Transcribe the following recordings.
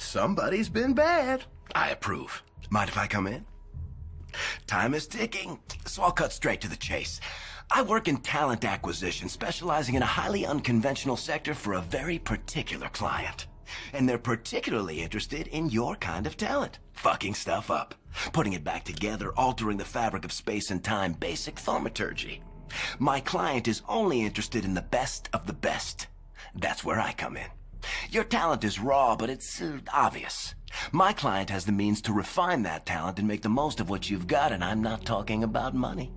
Somebody's been bad. I approve. Mind if I come in? Time is ticking, so I'll cut straight to the chase. I work in talent acquisition, specializing in a highly unconventional sector for a very particular client. And they're particularly interested in your kind of talent. Fucking stuff up, putting it back together, altering the fabric of space and time, basic thaumaturgy. My client is only interested in the best of the best. That's where I come in. Your talent is raw, but it's obvious. My client has the means to refine that talent and make the most of what you've got, and I'm not talking about money.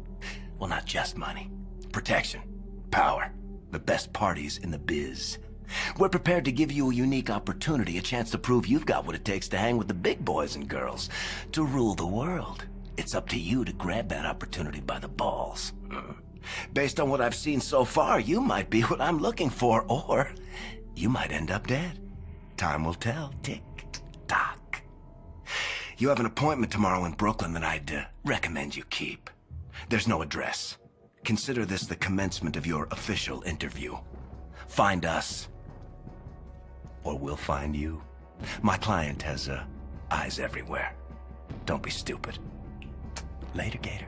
Well, not just money. Protection, power, the best parties in the biz. We're prepared to give you a unique opportunity, a chance to prove you've got what it takes to hang with the big boys and girls, to rule the world. It's up to you to grab that opportunity by the balls. Based on what I've seen so far, you might be what I'm looking for, or you might end up dead. Time will tell. Tick tock. You have an appointment tomorrow in Brooklyn that I'd recommend you keep. There's no address. Consider this the commencement of your official interview. Find us, or we'll find you. My client has eyes everywhere. Don't be stupid. Later, Gator.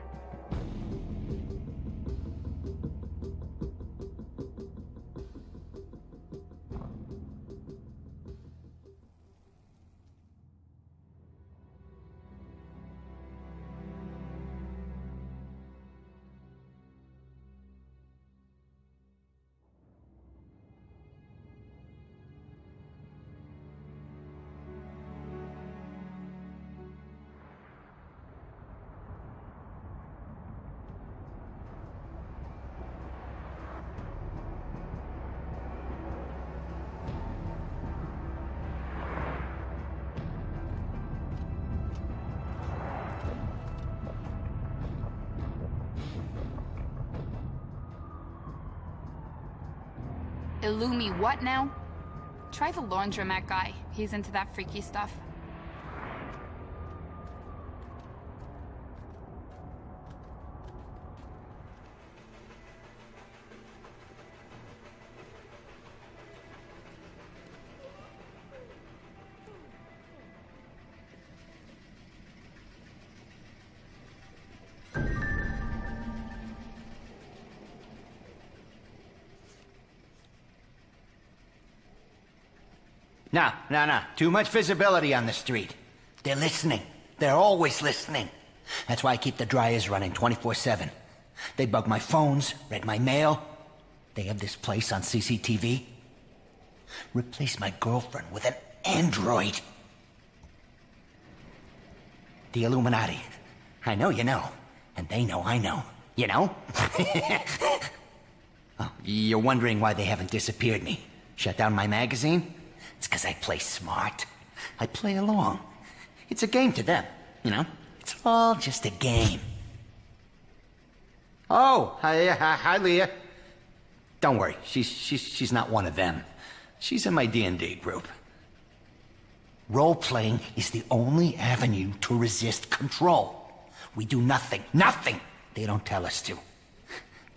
Illumi what now? Try the laundromat guy. He's into that freaky stuff. No. Too much visibility on the street. They're listening. They're always listening. That's why I keep the dryers running 24/7. They bug my phones, read my mail. They have this place on CCTV. Replace my girlfriend with an android. The Illuminati. I know you know. And they know I know. You know? Oh, you're wondering why they haven't disappeared me. Shut down my magazine? It's because I play smart. I play along. It's a game to them, you know? It's all just a game. Oh, hi, Leah. Don't worry, she's not one of them. She's in my D&D group. Role-playing is the only avenue to resist control. We do nothing they don't tell us to.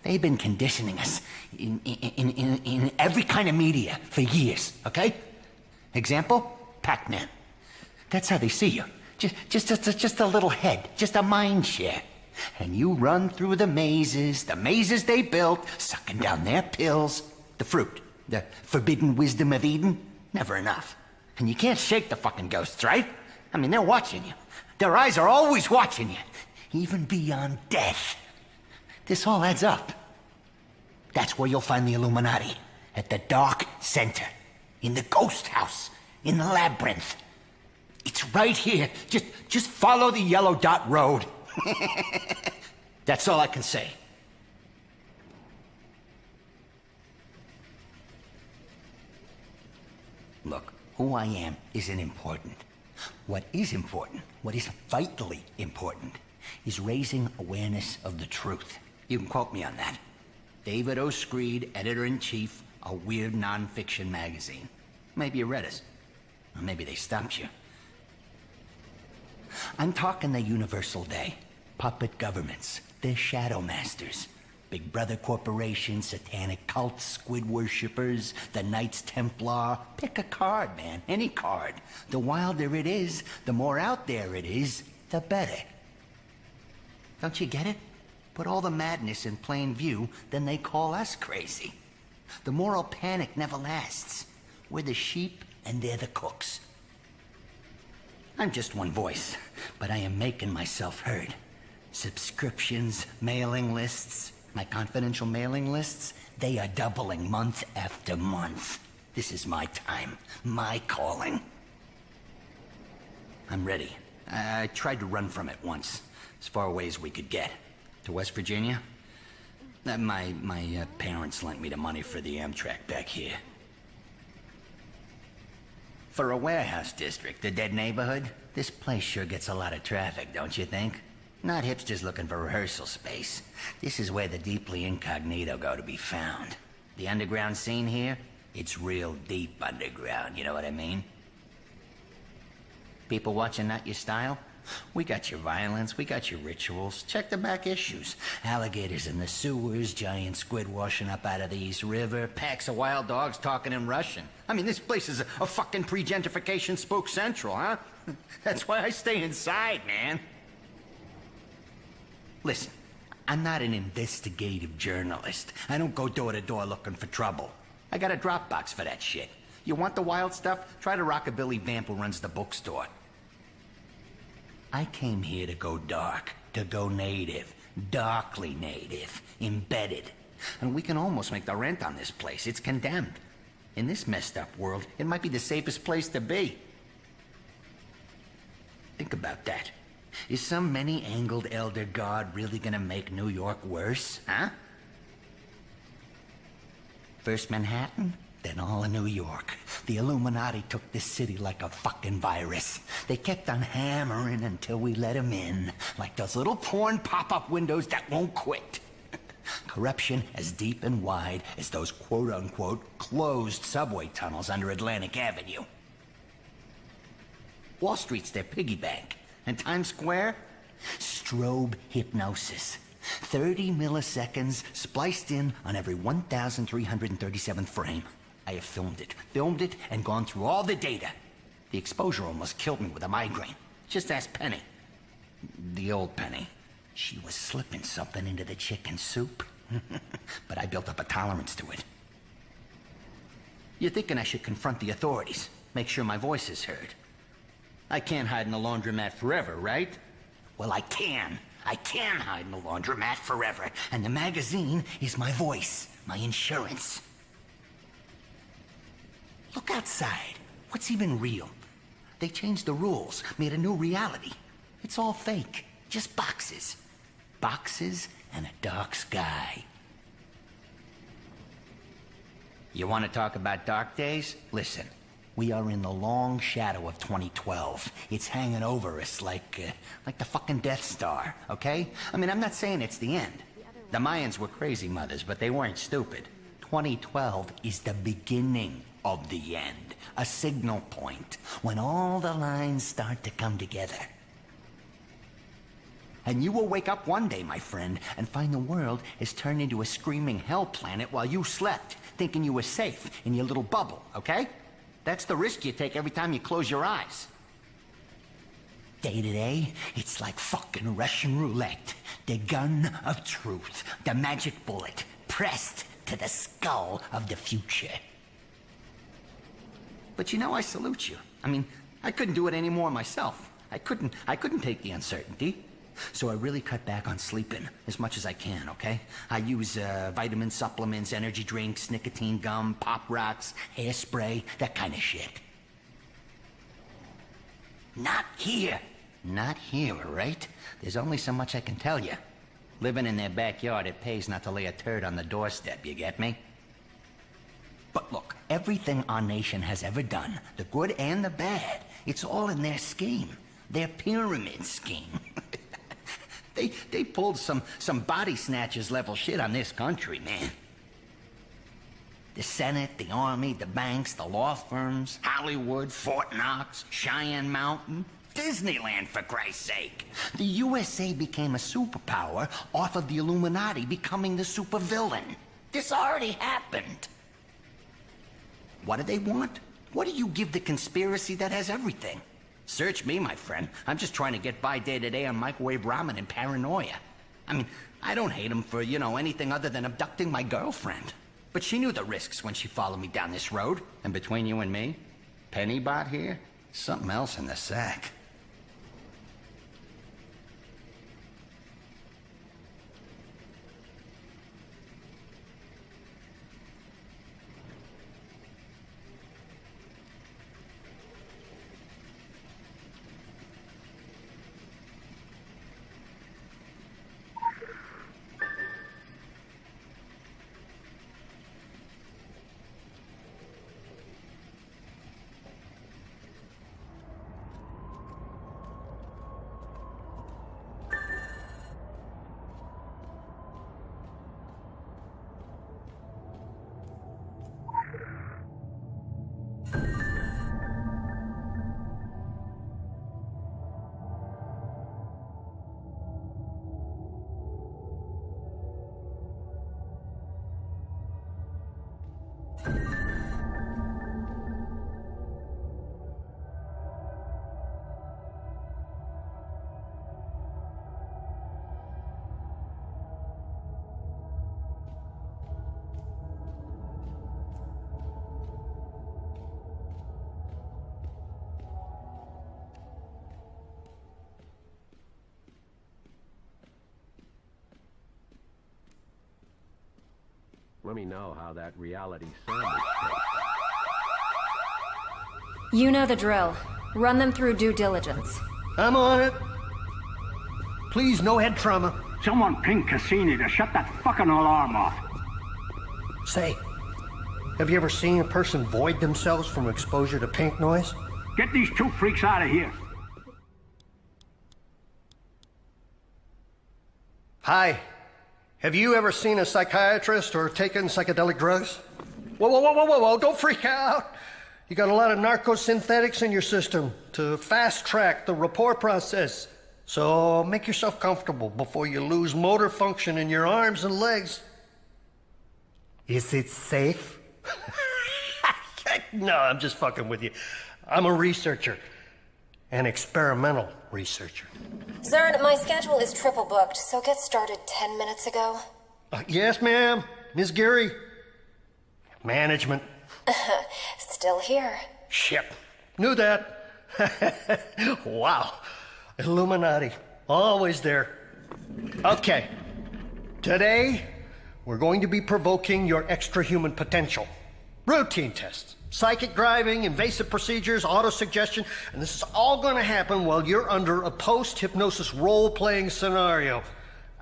They've been conditioning us in every kind of media for years, okay? Example, Pac-Man. That's how they see you. Just a little head, just a mind share. And you run through the mazes they built, sucking down their pills. The fruit, the forbidden wisdom of Eden, never enough. And you can't shake the fucking ghosts, right? I mean, they're watching you. Their eyes are always watching you, even beyond death. This all adds up. That's where you'll find the Illuminati, at the dark center. In the ghost house, in the labyrinth. It's right here. Just follow the yellow dot road. That's all I can say. Look, who I am isn't important. What is important, what is vitally important, is raising awareness of the truth. You can quote me on that. David O. Screed, editor-in-chief, a weird non-fiction magazine. Maybe you read us. Or maybe they stopped you. I'm talking the universal day. Puppet governments. They're shadow masters. Big Brother Corporation, satanic cults, squid worshippers, the Knights Templar. Pick a card, man. Any card. The wilder it is, the more out there it is, the better. Don't you get it? Put all the madness in plain view, then they call us crazy. The moral panic never lasts. We're the sheep and they're the cooks. I'm just one voice, but I am making myself heard. Subscriptions, mailing lists, my confidential mailing lists, they are doubling month after month. This is my time, my calling. I'm ready. I tried to run from it once, as far away as we could get. To West Virginia? My parents lent me the money for the Amtrak back here. For a warehouse district, a dead neighborhood, this place sure gets a lot of traffic, don't you think? Not hipsters looking for rehearsal space. This is where the deeply incognito go to be found. The underground scene here, it's real deep underground, you know what I mean? People watching not your style? We got your violence, we got your rituals. Check the back issues. Alligators in the sewers, giant squid washing up out of the East River, packs of wild dogs talking in Russian. I mean, this place is a fucking pre-gentrification spook central, huh? That's why I stay inside, man. Listen, I'm not an investigative journalist. I don't go door to door looking for trouble. I got a Dropbox for that shit. You want the wild stuff? Try to Rockabilly Vamp who runs the bookstore. I came here to go dark, to go native, darkly native, embedded. And we can almost make the rent on this place. It's condemned. In this messed up world, it might be the safest place to be. Think about that. Is some many-angled elder god really gonna make New York worse, huh? First Manhattan, then all of New York. The Illuminati took this city like a fucking virus. They kept on hammering until we let them in, like those little porn pop-up windows that won't quit. Corruption as deep and wide as those quote-unquote closed subway tunnels under Atlantic Avenue. Wall Street's their piggy bank. And Times Square? Strobe hypnosis. 30 milliseconds spliced in on every 1,337th frame. I have filmed it and gone through all the data. The exposure almost killed me with a migraine. Just ask Penny. The old Penny. She was slipping something into the chicken soup. But I built up a tolerance to it. You're thinking I should confront the authorities, make sure my voice is heard. I can't hide in the laundromat forever, right? Well, I can. I can hide in the laundromat forever. And the magazine is my voice, my insurance. Look outside. What's even real? They changed the rules, made a new reality. It's all fake. Just boxes. Boxes and a dark sky. You want to talk about dark days? Listen. We are in the long shadow of 2012. It's hanging over us like the fucking Death Star, okay? I mean, I'm not saying it's the end. The Mayans were crazy mothers, but they weren't stupid. 2012 is the beginning of the end. A signal point, when all the lines start to come together. And you will wake up one day, my friend, and find the world has turned into a screaming hell planet while you slept, thinking you were safe in your little bubble, okay? That's the risk you take every time you close your eyes. Day to day, it's like fucking Russian roulette. The gun of truth, the magic bullet, pressed to the skull of the future. But you know, I salute you. I mean, I couldn't do it anymore myself. I couldn't take the uncertainty. So I really cut back on sleeping as much as I can, okay? I use vitamin supplements, energy drinks, nicotine gum, pop rocks, hairspray, that kind of shit. Not here. Not here, right? There's only so much I can tell you. Living in their backyard, it pays not to lay a turd on the doorstep, you get me? But look, everything our nation has ever done, the good and the bad, it's all in their scheme. Their pyramid scheme. They pulled some body snatchers level shit on this country, man. The Senate, the Army, the banks, the law firms, Hollywood, Fort Knox, Cheyenne Mountain. Disneyland, for Christ's sake. The USA became a superpower off of the Illuminati becoming the supervillain. This already happened. What do they want? What do you give the conspiracy that has everything? Search me, my friend. I'm just trying to get by day to day on microwave ramen and paranoia. I mean, I don't hate them for, anything other than abducting my girlfriend. But she knew the risks when she followed me down this road. And between you and me, Pennybot here, something else in the sack. Let me know how that reality sandwich tastes. You know the drill. Run them through due diligence. I'm on it. Please, no head trauma. Someone ping Cassini to shut that fucking alarm off. Say, have you ever seen a person void themselves from exposure to pink noise? Get these two freaks out of here. Hi. Have you ever seen a psychiatrist or taken psychedelic drugs? Whoa, whoa, whoa, whoa, whoa, whoa, don't freak out. You got a lot of narcosynthetics in your system to fast-track the rapport process. So make yourself comfortable before you lose motor function in your arms and legs. Is it safe? No, I'm just fucking with you. I'm a researcher. An experimental researcher. Zern, my schedule is triple booked, so get started 10 minutes ago. Yes, ma'am. Ms. Geary. Management. Still here. Shit. Knew that. Wow. Illuminati. Always there. Okay. Today, we're going to be provoking your extra-human potential. Routine tests. Psychic driving, invasive procedures, auto-suggestion, and this is all going to happen while you're under a post-hypnosis role-playing scenario.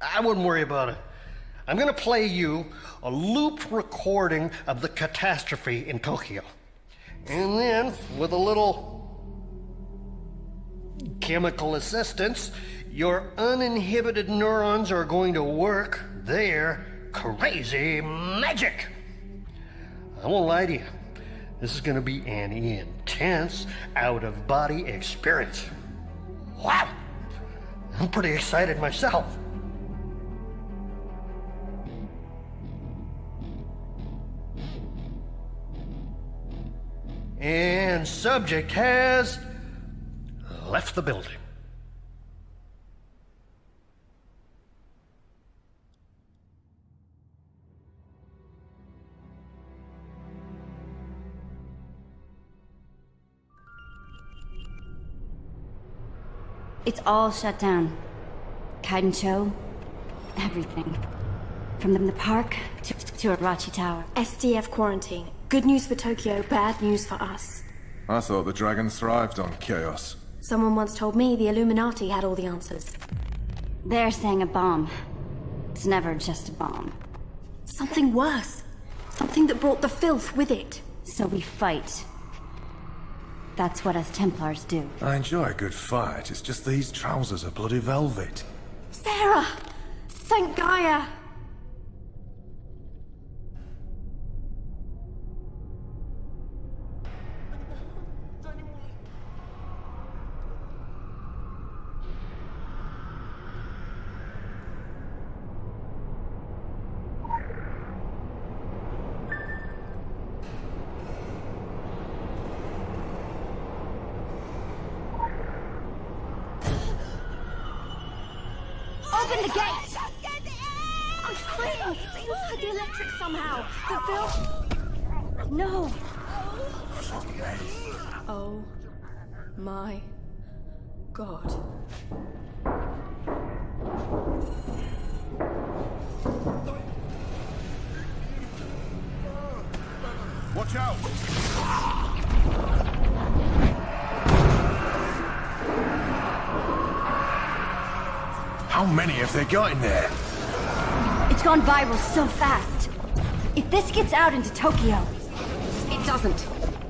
I wouldn't worry about it. I'm going to play you a loop recording of the catastrophe in Tokyo. And then, with a little chemical assistance, your uninhibited neurons are going to work their crazy magic. I won't lie to you. This is going to be an intense out-of-body experience. Wow! I'm pretty excited myself. And subject has left the building. It's all shut down. Kaidencho, everything. From the park to Arachi Tower. SDF quarantine. Good news for Tokyo, bad news for us. I thought the dragons thrived on chaos. Someone once told me the Illuminati had all the answers. They're saying a bomb. It's never just a bomb. Something worse. Something that brought the filth with it. So we fight. That's what us Templars do. I enjoy a good fight, it's just these trousers are bloody velvet. Sarah! Thank Gaia! Open the gate! I'm trying! It's inside the electric somehow! The film... No! Oh my god. Watch out! How many have they got in there? It's gone viral so fast. If this gets out into Tokyo... It doesn't.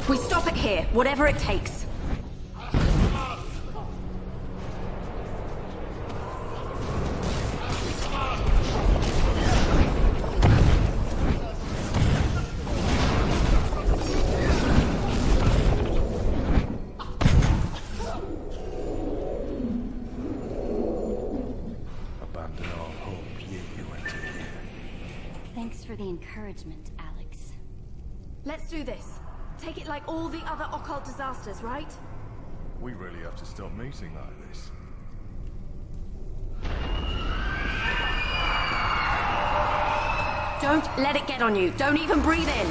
We stop it here, whatever it takes. Abandon all hope, ye who enter here. Thanks for the encouragement, Alex. Let's do this. Take it like all the other occult disasters, right? We really have to stop meeting like this. Don't let it get on you. Don't even breathe in.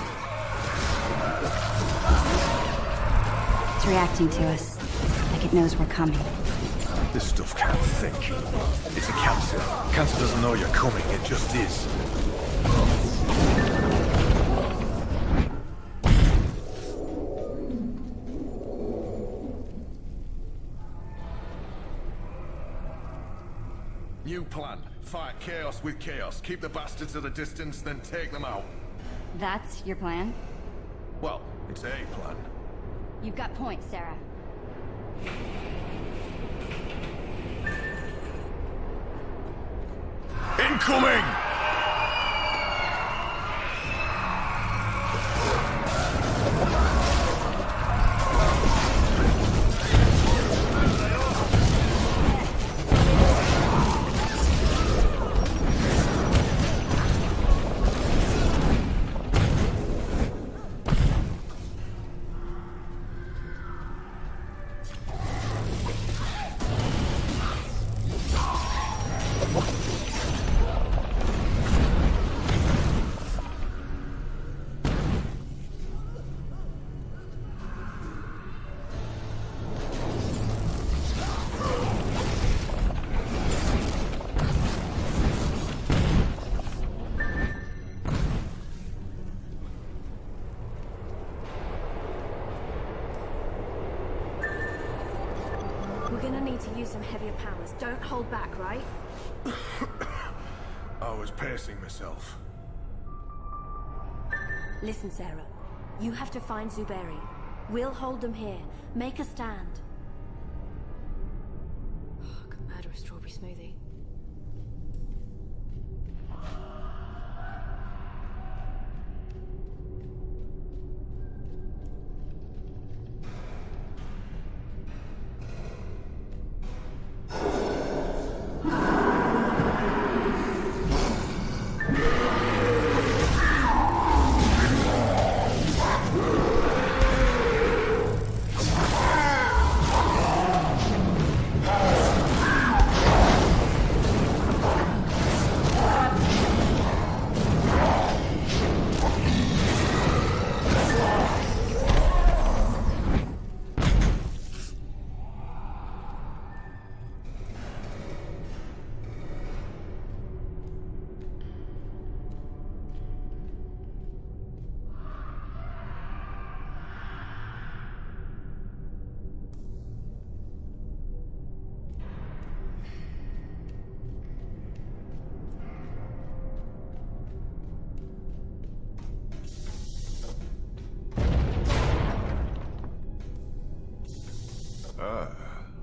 It's reacting to us, like it knows we're coming. This stuff can't think. It's a cancer. Cancer doesn't know you're coming, it just is. New plan. Fight chaos with chaos. Keep the bastards at a distance, then take them out. That's your plan? Well, it's a plan. You've got points, Sarah. Incoming! We're gonna need to use some heavier powers. Don't hold back, right? I was pacing myself. Listen, Sarah. You have to find Zuberi. We'll hold them here. Make a stand. Oh, I could murder a strawberry smoothie.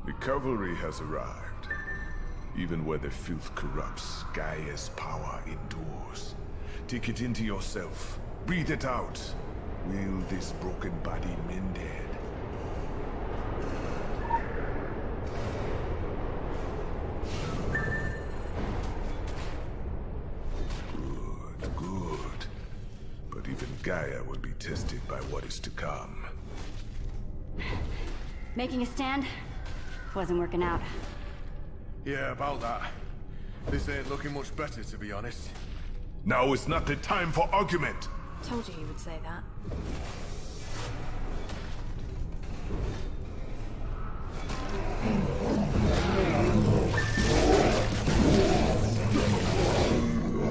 The cavalry has arrived. Even where the filth corrupts, Gaia's power endures. Take it into yourself. Breathe it out. Will this broken body mended? Good, good. But even Gaia will be tested by what is to come. Making a stand? Wasn't working out. Yeah, about that. This ain't looking much better, to be honest. Now is not the time for argument. Told you he would say that.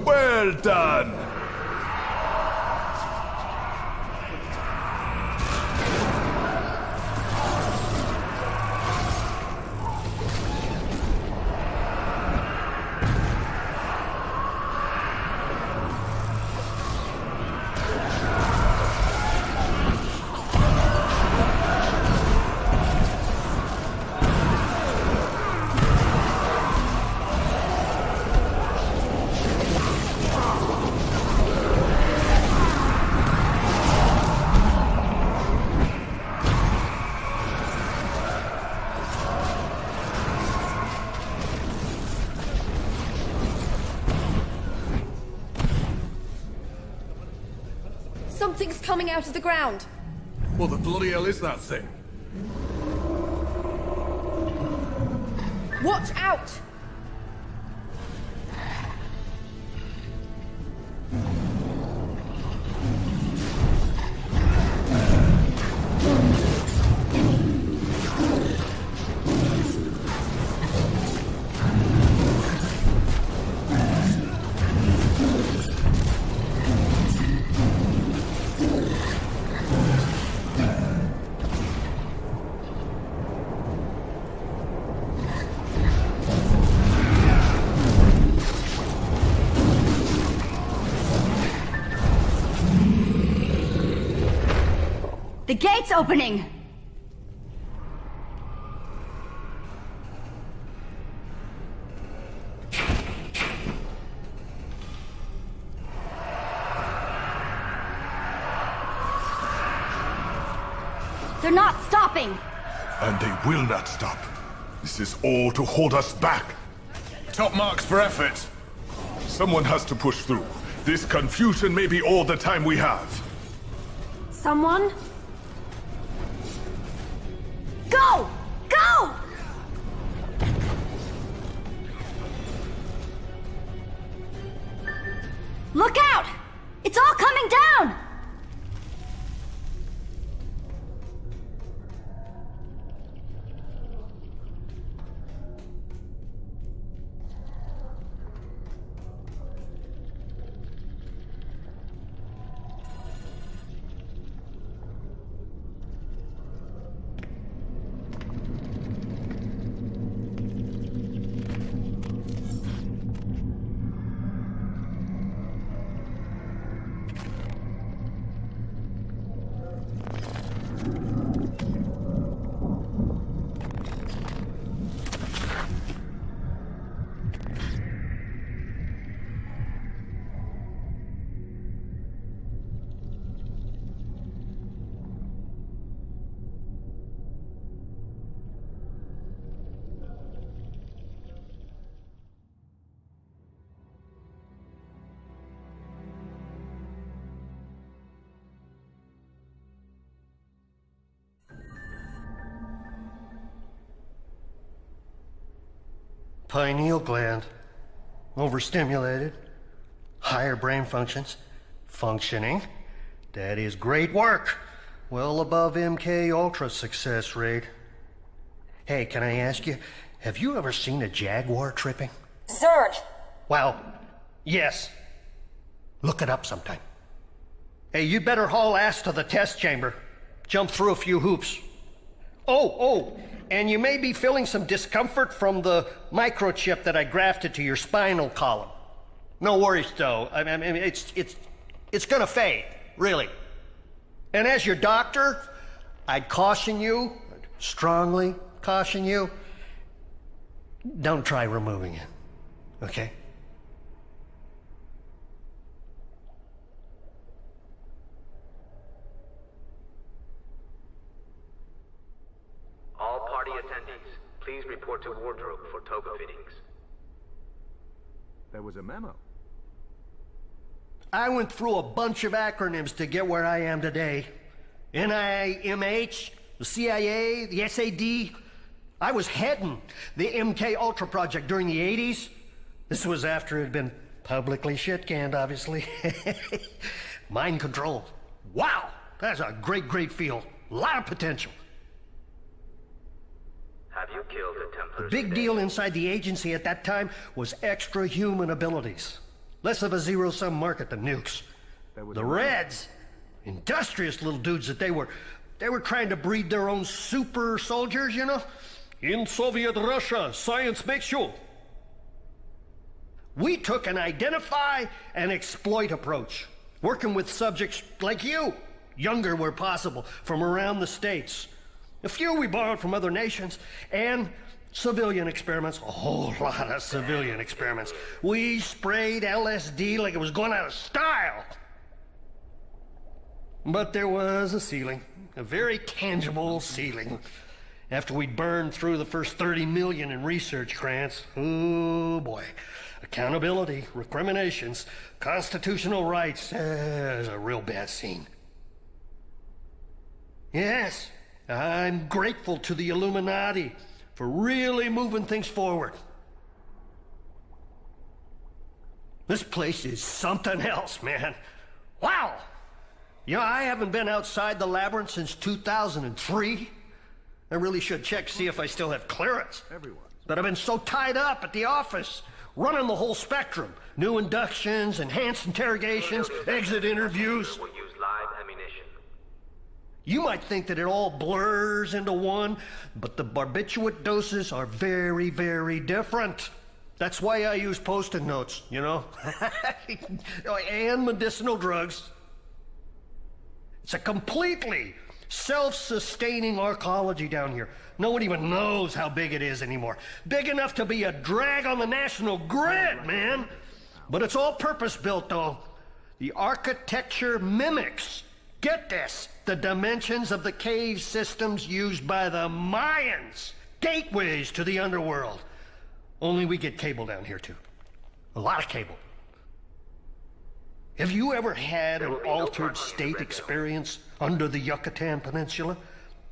Well done! Something's coming out of the ground. What the bloody hell is that thing? Watch out! The gate's opening! They're not stopping! And they will not stop. This is all to hold us back. Top marks for effort. Someone has to push through. This confusion may be all the time we have. Someone? Go! Go! Look out! It's all coming down! Pineal gland. Overstimulated. Higher brain functions. Functioning. That is great work. Well above MK Ultra success rate. Hey, can I ask you, have you ever seen a jaguar tripping? Zerd! Well, yes. Look it up sometime. Hey, you better haul ass to the test chamber. Jump through a few hoops. Oh, and you may be feeling some discomfort from the microchip that I grafted to your spinal column. No worries, though. I mean, it's gonna fade, really. And as your doctor, I'd caution you, strongly caution you, don't try removing it, okay? All party attendees, please report to wardrobe for toga fittings. There was a memo. I went through a bunch of acronyms to get where I am today. NIMH, the CIA, the SAD. I was heading the MK Ultra project during the 80s. This was after it had been publicly shit-canned, obviously. Mind control. Wow! That's a great field. A lot of potential. Have you killed the Templars? The big deal inside the agency at that time was extra-human abilities. Less of a zero-sum market than nukes. The Reds, industrious little dudes that they were trying to breed their own super soldiers, you know? In Soviet Russia, science makes you. We took an identify and exploit approach, working with subjects like you, younger where possible, from around the States. A few we borrowed from other nations, and civilian experiments, a whole lot of civilian experiments. We sprayed LSD like it was going out of style. But there was a ceiling, a very tangible ceiling. After we burned through the first 30 million in research grants, oh boy. Accountability, recriminations, constitutional rights, is a real bad scene. Yes, I'm grateful to the Illuminati for really moving things forward. This place is something else, man. Wow! You know, I haven't been outside the labyrinth since 2003. I really should check, see if I still have clearance. But I've been so tied up at the office, running the whole spectrum. New inductions, enhanced interrogations, exit interviews. Will use live ammunition. You might think that it all blurs into one, but the barbiturate doses are very, very different. That's why I use post-it notes, you know? And medicinal drugs. It's a completely self-sustaining arcology down here. No one even knows how big it is anymore. Big enough to be a drag on the national grid, man. But it's all purpose-built, though. The architecture mimics, get this, the dimensions of the cave systems used by the Mayans. Gateways to the underworld. Only we get cable down here, too. A lot of cable. Have you ever had an altered state experience under the Yucatan Peninsula?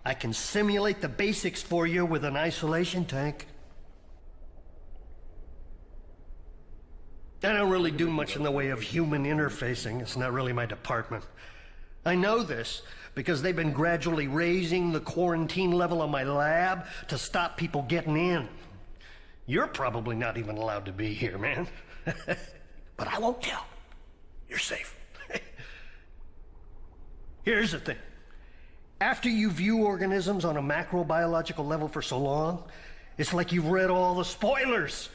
I can simulate the basics for you with an isolation tank. I don't really do much in the way of human interfacing. It's not really my department. I know this because they've been gradually raising the quarantine level of my lab to stop people getting in. You're probably not even allowed to be here, man. But I won't tell. You're safe. Here's the thing. After you view organisms on a macrobiological level for so long, it's like you've read all the spoilers.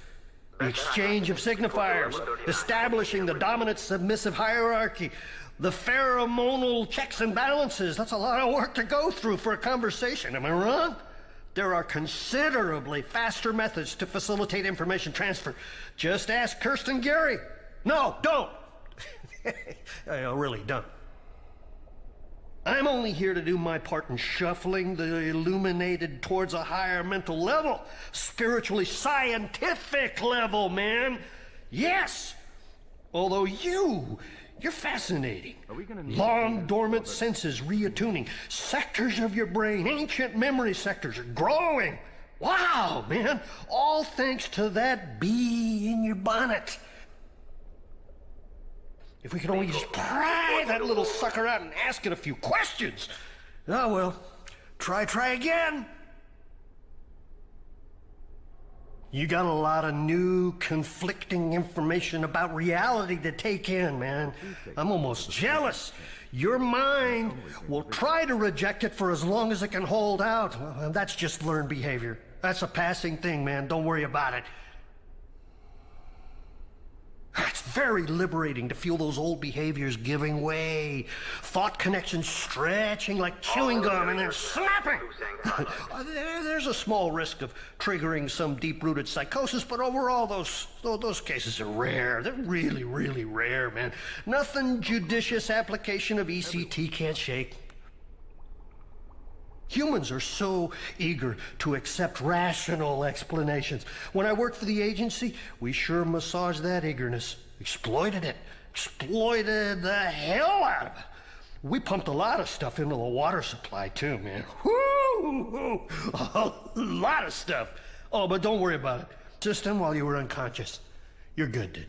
The exchange of signifiers, establishing the dominant-submissive hierarchy, the pheromonal checks and balances. That's a lot of work to go through for a conversation, am I wrong? There are considerably faster methods to facilitate information transfer. Just ask Kirsten Gary. No, don't. I really don't. I'm only here to do my part in shuffling the illuminated towards a higher mental level. Spiritually scientific level, man. Yes! Although you're fascinating. Long dormant senses reattuning. Sectors of your brain, ancient memory sectors are growing. Wow, man. All thanks to that bee in your bonnet. If we could only just pry that little sucker out and ask it a few questions. Oh, well, try again. You got a lot of new, conflicting information about reality to take in, man. I'm almost jealous. Your mind will try to reject it for as long as it can hold out. Well, that's just learned behavior. That's a passing thing, man. Don't worry about it. It's very liberating to feel those old behaviors giving way. Thought connections stretching like chewing gum and then snapping. There's a small risk of triggering some deep-rooted psychosis, but overall, those cases are rare. They're really, really rare, man. Nothing judicious application of ECT can't shake. Humans are so eager to accept rational explanations. When I worked for the agency, we sure massaged that eagerness. Exploited it. Exploited the hell out of it. We pumped a lot of stuff into the water supply, too, man. Woo! A lot of stuff. Oh, but don't worry about it. Just while you were unconscious. You're good, dude.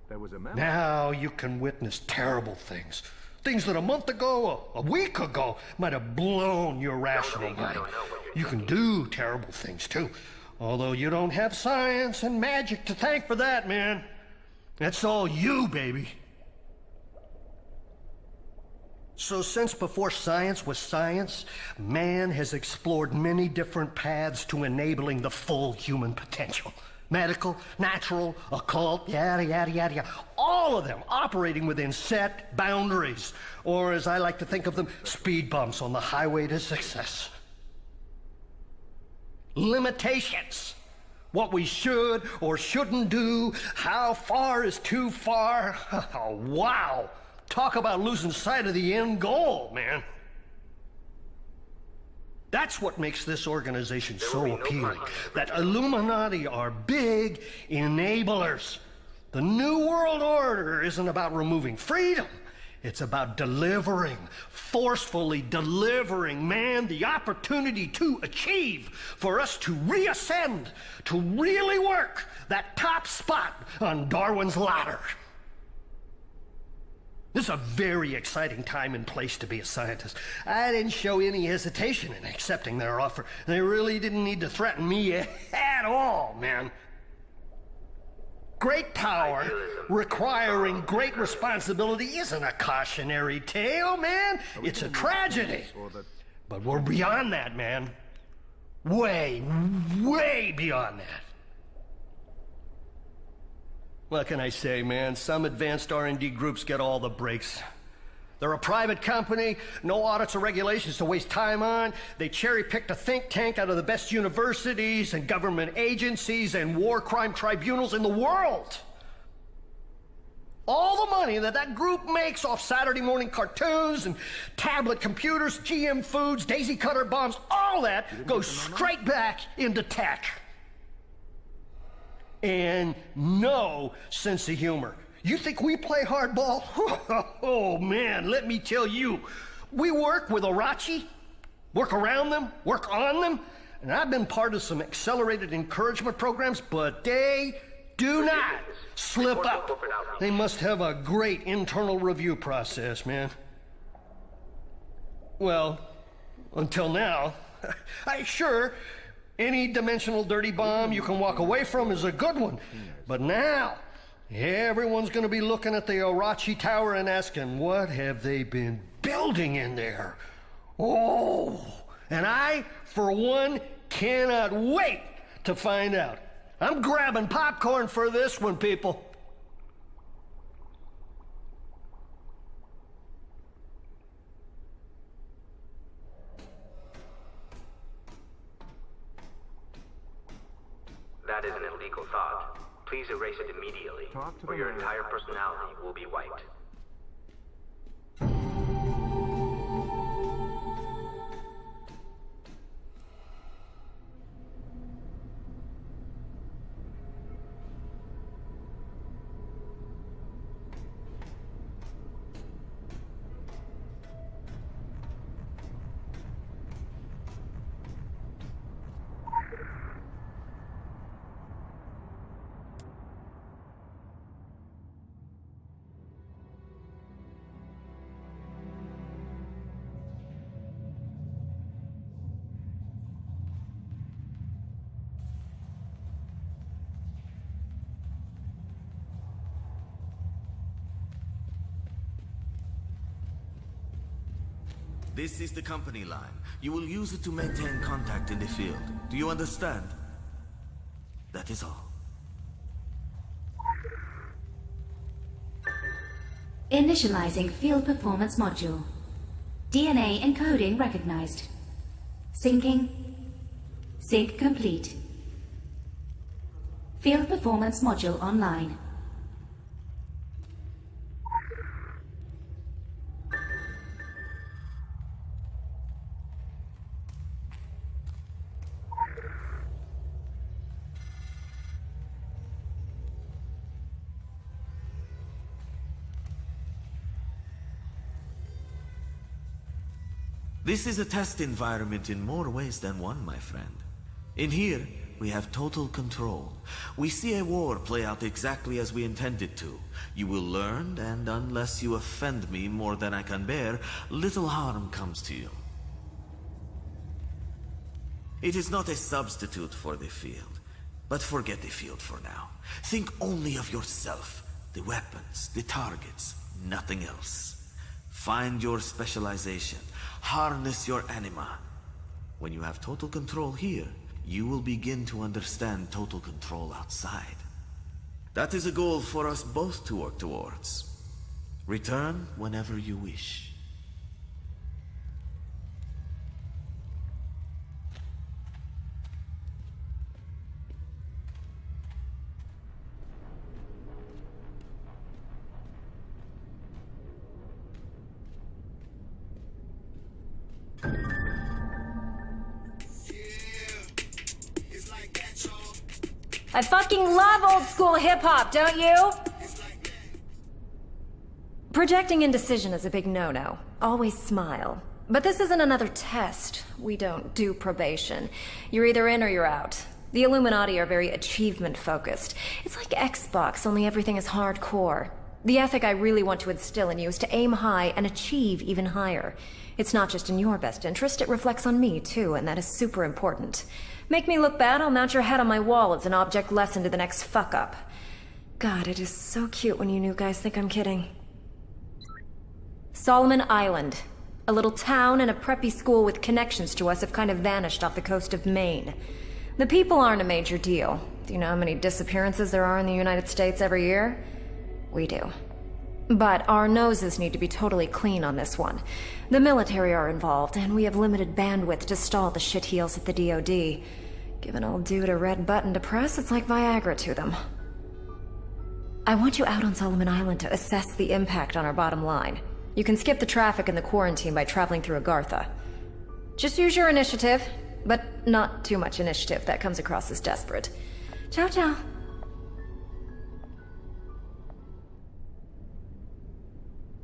There was a memo. Now you can witness terrible things. Things that a month ago, a week ago, might have blown your rational mind. You can do terrible things, too. Although you don't have science and magic to thank for that, man. That's all you, baby. So since before science was science, man has explored many different paths to enabling the full human potential. Medical, natural, occult, yada, yada, yada, yada. All of them operating within set boundaries, or as I like to think of them, speed bumps on the highway to success. Limitations. What we should or shouldn't do, how far is too far. Oh, wow. Talk about losing sight of the end goal, man. That's what makes this organization so appealing. That Illuminati are big enablers. The New World Order isn't about removing freedom. It's about delivering, forcefully delivering man the opportunity to achieve, for us to reascend, to really work that top spot on Darwin's ladder. This is a very exciting time and place to be a scientist. I didn't show any hesitation in accepting their offer. They really didn't need to threaten me at all, man. Great power requiring great responsibility isn't a cautionary tale, man. It's a tragedy. But we're beyond that, man. Way, way beyond that. What can I say, man? Some advanced R&D groups get all the breaks. They're a private company, no audits or regulations to waste time on. They cherry-picked a think tank out of the best universities and government agencies and war crime tribunals in the world. All the money that group makes off Saturday morning cartoons and tablet computers, GM foods, daisy cutter bombs, all that goes straight back into tech. And no sense of humor. You think we play hardball? Oh, man, let me tell you. We work with Orochi, work around them, work on them, and I've been part of some accelerated encouragement programs, but they do not slip up. They must have a great internal review process, man. Well, until now, sure, any dimensional dirty bomb you can walk away from is a good one. But now, everyone's going to be looking at the Orochi Tower and asking, what have they been building in there? Oh, and I, for one, cannot wait to find out. I'm grabbing popcorn for this one, people. That is an illegal thought. Please erase it immediately, or your entire personality will be wiped. This is the company line. You will use it to maintain contact in the field. Do you understand? That is all. Initializing field performance module. DNA encoding recognized. Syncing. Sync complete. Field performance module online. This is a test environment in more ways than one, my friend. In here, we have total control. We see a war play out exactly as we intended to. You will learn, and unless you offend me more than I can bear, little harm comes to you. It is not a substitute for the field, but forget the field for now. Think only of yourself, the weapons, the targets, nothing else. Find your specialization, harness your anima. When you have total control here, you will begin to understand total control outside. That is a goal for us both to work towards. Return whenever you wish. I fucking love old school hip-hop, don't you? Projecting indecision is a big no-no. Always smile. But this isn't another test. We don't do probation. You're either in or you're out. The Illuminati are very achievement-focused. It's like Xbox, only everything is hardcore. The ethic I really want to instill in you is to aim high and achieve even higher. It's not just in your best interest, it reflects on me, too, and that is super important. Make me look bad, I'll mount your head on my wall as an object lesson to the next fuck-up. God, it is so cute when you new guys think I'm kidding. Solomon Island. A little town and a preppy school with connections to us have kind of vanished off the coast of Maine. The people aren't a major deal. Do you know how many disappearances there are in the United States every year? We do. But our noses need to be totally clean on this one. The military are involved, and we have limited bandwidth to stall the shitheels at the DoD. Give an old dude a red button to press, it's like Viagra to them. I want you out on Solomon Island to assess the impact on our bottom line. You can skip the traffic and the quarantine by traveling through Agartha. Just use your initiative, but not too much initiative. That comes across as desperate. Ciao, ciao.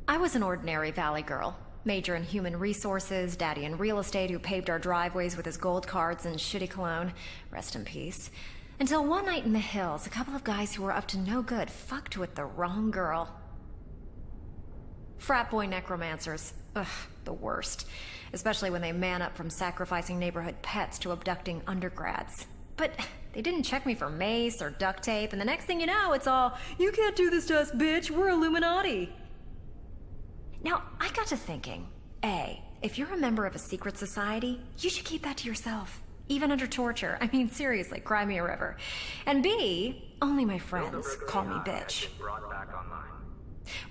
I was an ordinary valley girl. Major in human resources, daddy in real estate who paved our driveways with his gold cards and shitty cologne. Rest in peace. Until one night in the hills, a couple of guys who were up to no good fucked with the wrong girl. Frat boy necromancers. Ugh, the worst. Especially when they man up from sacrificing neighborhood pets to abducting undergrads. But they didn't check me for mace or duct tape, and the next thing you know, it's all, "You can't do this to us, bitch, we're Illuminati." Now, I got to thinking, A, if you're a member of a secret society, you should keep that to yourself. Even under torture. I mean, seriously, cry me a river. And B, only my friends call me bitch.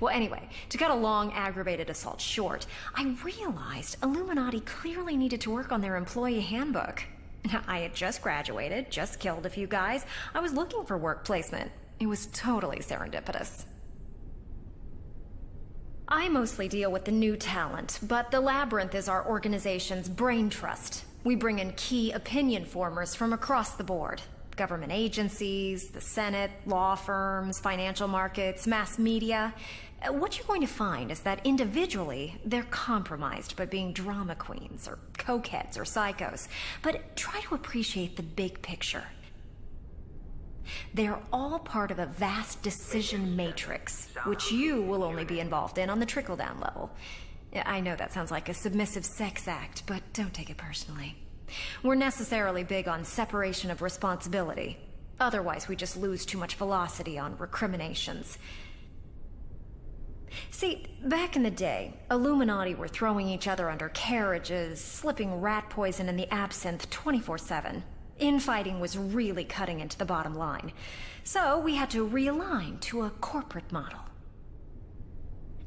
Well, anyway, to cut a long, aggravated assault short, I realized Illuminati clearly needed to work on their employee handbook. Now, I had just graduated, just killed a few guys. I was looking for work placement. It was totally serendipitous. I mostly deal with the new talent, but the Labyrinth is our organization's brain trust. We bring in key opinion formers from across the board. Government agencies, the Senate, law firms, financial markets, mass media. What you're going to find is that individually, they're compromised by being drama queens, or cokeheads, or psychos. But try to appreciate the big picture. They're all part of a vast decision matrix, which you will only be involved in on the trickle-down level. I know that sounds like a submissive sex act, but don't take it personally. We're necessarily big on separation of responsibility. Otherwise, we just lose too much velocity on recriminations. See, back in the day, Illuminati were throwing each other under carriages, slipping rat poison in the absinthe 24/7. Infighting was really cutting into the bottom line. So we had to realign to a corporate model.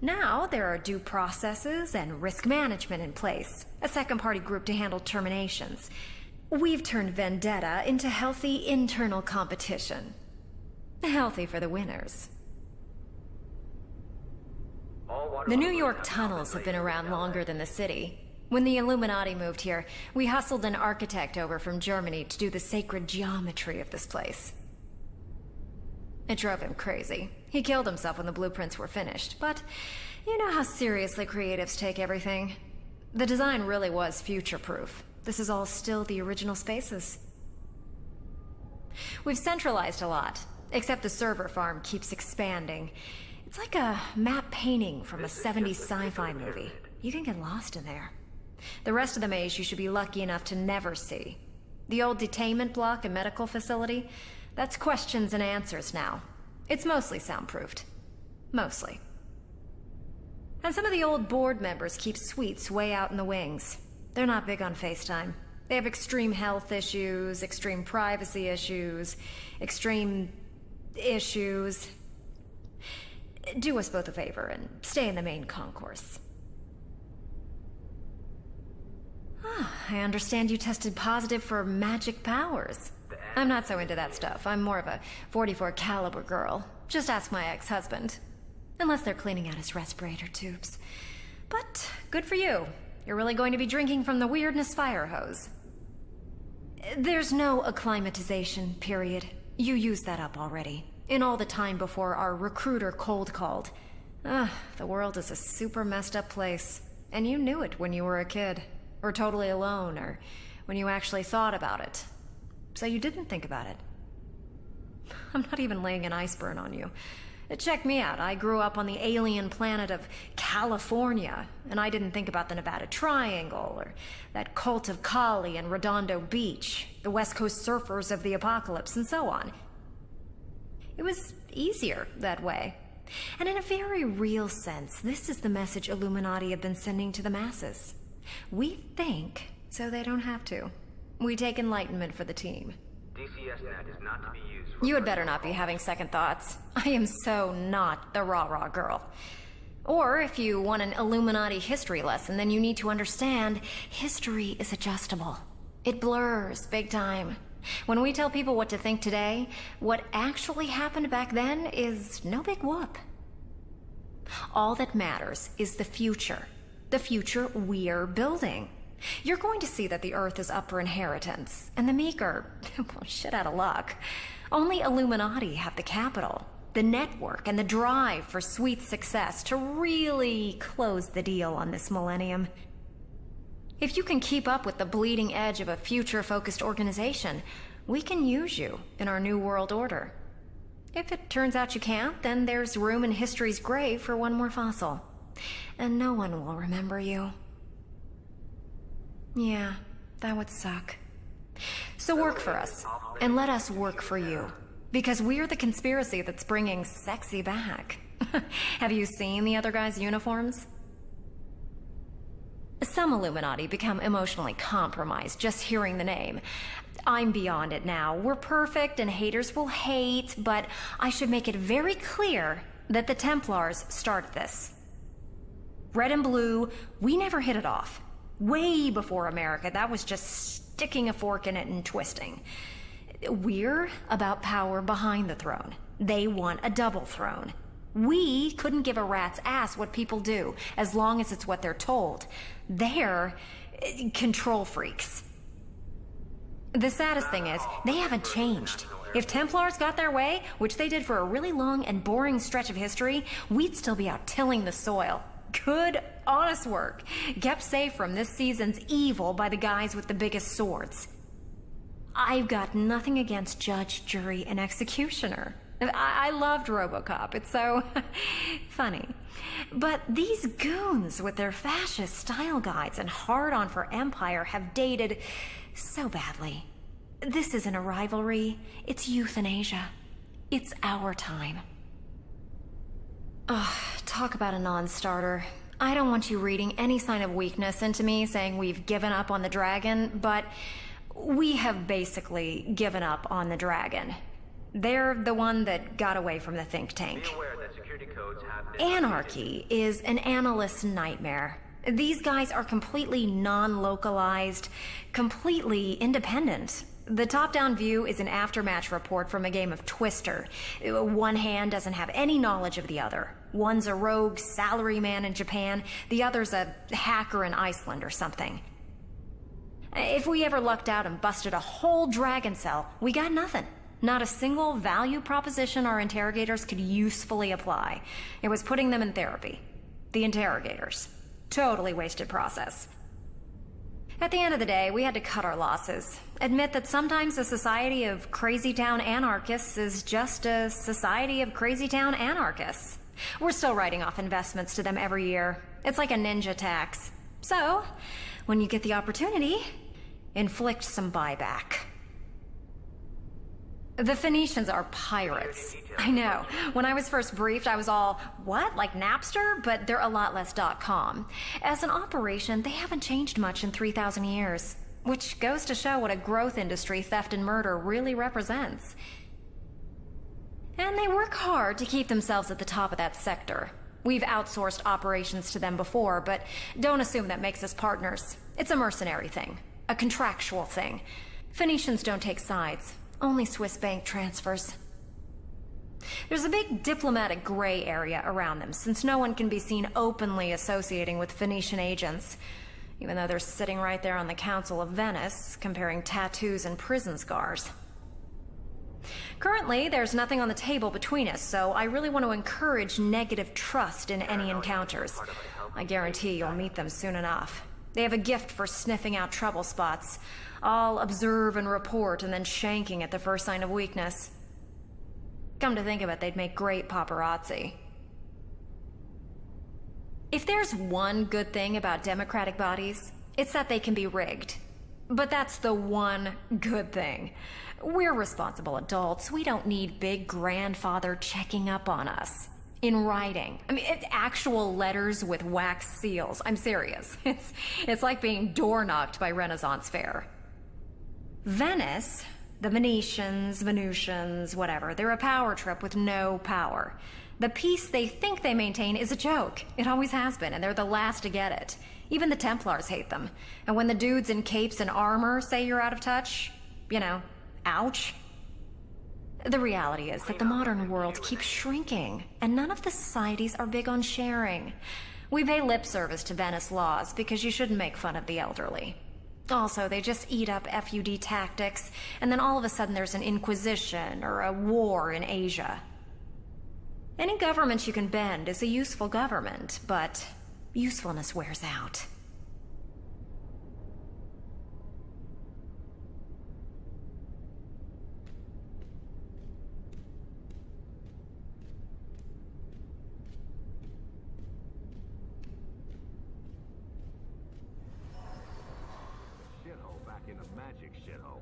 Now there are due processes and risk management in place, a second-party group to handle terminations. We've turned vendetta into healthy internal competition. Healthy for the winners. The New York tunnels have been around longer than the city. When the Illuminati moved here, we hustled an architect over from Germany to do the sacred geometry of this place. It drove him crazy. He killed himself when the blueprints were finished, but you know how seriously creatives take everything. The design really was future-proof. This is all still the original spaces. We've centralized a lot, except the server farm keeps expanding. It's like a map painting from a 70s sci-fi movie. You can get lost in there. The rest of the maze you should be lucky enough to never see. The old detainment block and medical facility, that's questions and answers now. It's mostly soundproofed. Mostly. And some of the old board members keep suites way out in the wings. They're not big on FaceTime. They have extreme health issues, extreme privacy issues, extreme issues. Do us both a favor and stay in the main concourse. I understand you tested positive for magic powers. I'm not so into that stuff. I'm more of a .44 caliber girl. Just ask my ex-husband. Unless they're cleaning out his respirator tubes. But good for you. You're really going to be drinking from the weirdness fire hose. There's no acclimatization period. You used that up already. In all the time before our recruiter cold called. The world is a super messed up place. And you knew it when you were a kid. Or totally alone, or when you actually thought about it. So you didn't think about it. I'm not even laying an ice burn on you. Check me out. I grew up on the alien planet of California, and I didn't think about the Nevada Triangle, or that cult of Kali and Redondo Beach, the West Coast surfers of the apocalypse, and so on. It was easier that way. And in a very real sense, this is the message Illuminati have been sending to the masses. We think, so they don't have to. We take enlightenment for the team. DCSNet is not to be used for... You had better not be having second thoughts. I am so not the rah-rah girl. Or if you want an Illuminati history lesson, then you need to understand history is adjustable. It blurs big time. When we tell people what to think today, what actually happened back then is no big whoop. All that matters is the future. The future we're building. You're going to see that the Earth is up for inheritance, and the meek are, well, shit out of luck. Only Illuminati have the capital, the network, and the drive for sweet success to really close the deal on this millennium. If you can keep up with the bleeding edge of a future-focused organization, we can use you in our new world order. If it turns out you can't, then there's room in history's grave for one more fossil. And no one will remember you. Yeah, that would suck. So work for us, and let us work for you. Because we're the conspiracy that's bringing sexy back. Have you seen the other guys' uniforms? Some Illuminati become emotionally compromised just hearing the name. I'm beyond it now. We're perfect and haters will hate, but I should make it very clear that the Templars started this. Red and blue, we never hit it off. Way before America, that was just sticking a fork in it and twisting. We're about power behind the throne. They want a double throne. We couldn't give a rat's ass what people do, as long as it's what they're told. They're control freaks. The saddest thing is, they haven't changed. If Templars got their way, which they did for a really long and boring stretch of history, we'd still be out tilling the soil. Good, honest work. Kept safe from this season's evil by the guys with the biggest swords. I've got nothing against judge, jury, and executioner. I loved RoboCop. It's so funny. But these goons with their fascist style guides and hard-on for Empire have dated so badly. This isn't a rivalry. It's euthanasia. It's our time. Ugh, talk about a non-starter. I don't want you reading any sign of weakness into me saying we've given up on the dragon, but we have basically given up on the dragon. They're the one that got away from the think tank. Be aware that security codes have been... Anarchy is an analyst's nightmare. These guys are completely non-localized, completely independent. The top-down view is an aftermatch report from a game of Twister. One hand doesn't have any knowledge of the other. One's a rogue salaryman in Japan, the other's a hacker in Iceland or something. If we ever lucked out and busted a whole dragon cell, we got nothing. Not a single value proposition our interrogators could usefully apply. It was putting them in therapy. The interrogators. Totally wasted process. At the end of the day, we had to cut our losses. Admit that sometimes a society of crazy town anarchists is just a society of crazy town anarchists. We're still writing off investments to them every year. It's like a ninja tax. So, when you get the opportunity, inflict some buyback. The Phoenicians are pirates. I know. When I was first briefed, I was all, what, like Napster? But they're a lot less .com. As an operation, they haven't changed much in 3,000 years. Which goes to show what a growth industry theft and murder really represents. And they work hard to keep themselves at the top of that sector. We've outsourced operations to them before, but don't assume that makes us partners. It's a mercenary thing. A contractual thing. Phoenicians don't take sides. Only Swiss bank transfers. There's a big diplomatic gray area around them, since no one can be seen openly associating with Phoenician agents, even though they're sitting right there on the Council of Venice, comparing tattoos and prison scars. Currently, there's nothing on the table between us, so I really want to encourage negative trust in any encounters. I guarantee you'll meet them soon enough. They have a gift for sniffing out trouble spots. I'll observe and report and then shanking at the first sign of weakness. Come to think of it, they'd make great paparazzi. If there's one good thing about democratic bodies, it's that they can be rigged. But that's the one good thing. We're responsible adults. We don't need big grandfather checking up on us. In writing. I mean, it's actual letters with wax seals. I'm serious. It's like being door-knocked by Renaissance Fair. Venice, the Venusians, whatever, they're a power trip with no power. The peace they think they maintain is a joke. It always has been, and they're the last to get it. Even the Templars hate them. And when the dudes in capes and armor say you're out of touch, you know, ouch. The reality is that the modern world keeps shrinking, and none of the societies are big on sharing. We pay lip service to Venice laws because you shouldn't make fun of the elderly. Also, they just eat up FUD tactics, and then all of a sudden there's an inquisition or a war in Asia. Any government you can bend is a useful government, but usefulness wears out. Shithole back in the magic shithole.